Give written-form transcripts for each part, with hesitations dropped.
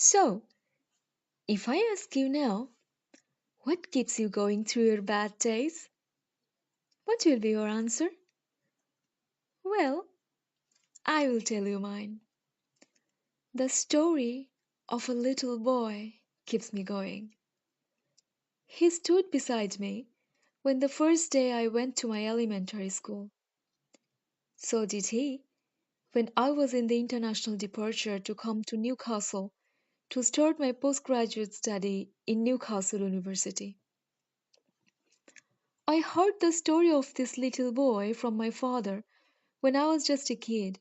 So, if I ask you now, what keeps you going through your bad days? What will be your answer? Well, I will tell you mine. The story of a little boy keeps me going. He stood beside me when the first day I went to my elementary school. So did he when I was in the international departure to come to Newcastle to start my postgraduate study in Newcastle University. I heard the story of this little boy from my father when I was just a kid.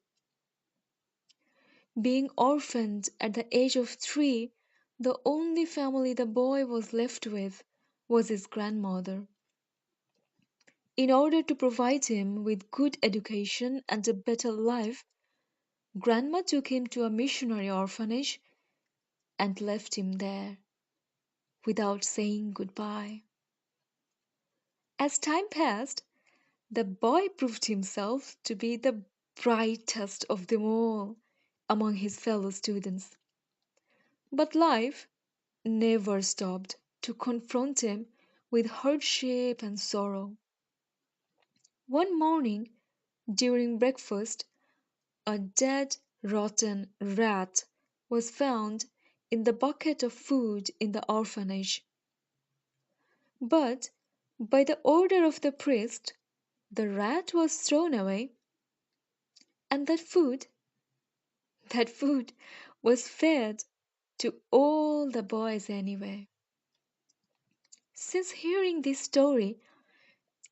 Being orphaned at the age of 3, the only family the boy was left with was his grandmother. In order to provide him with good education and a better life, Grandma took him to a missionary orphanage and left him there without saying goodbye. As time passed, the boy proved himself to be the brightest of them all among his fellow students. But life never stopped to confront him with hardship and sorrow. One morning, during breakfast, a dead, rotten rat was found in the bucket of food in the orphanage. But by the order of the priest, the rat was thrown away, and that food was fed to all the boys anyway. Since hearing this story,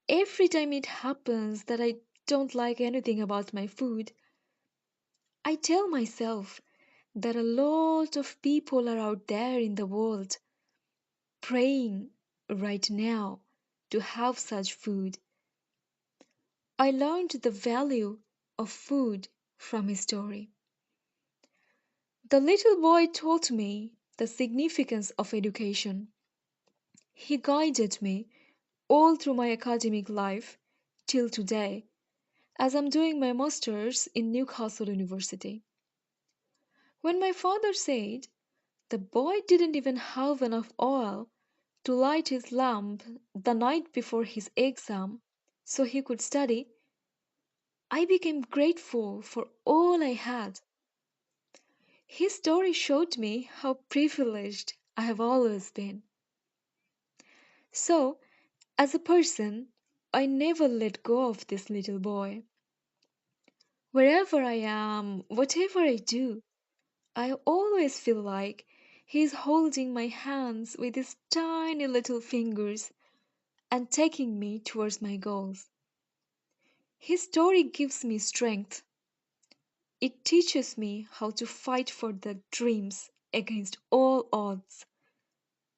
every time it happens that I don't like anything about my food, I tell myself that a lot of people are out there in the world praying right now to have such food. I learned the value of food from his story. The little boy taught me the significance of education. He guided me all through my academic life till today, as I'm doing my master's in Newcastle University. When my father said the boy didn't even have enough oil to light his lamp the night before his exam so he could study, I became grateful for all I had. His story showed me how privileged I have always been. So, as a person, I never let go of this little boy. Wherever I am, whatever I do, I always feel like he's holding my hands with his tiny little fingers and taking me towards my goals. His story gives me strength. It teaches me how to fight for the dreams against all odds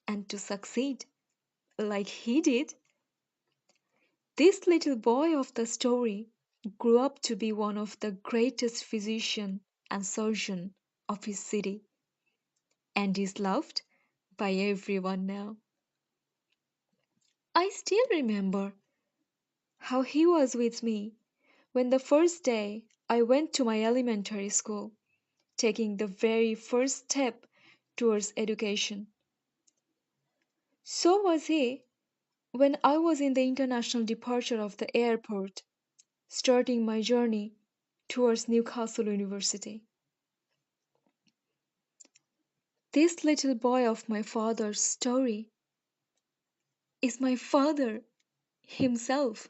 and to succeed like he did. This little boy of the story grew up to be one of the greatest physician and surgeon of his city and is loved by everyone now. I still remember how he was with me when the first day I went to my elementary school, taking the very first step towards education. So was he when I was in the international departure of the airport, starting my journey towards Newcastle University. This little boy of my father's story is my father himself.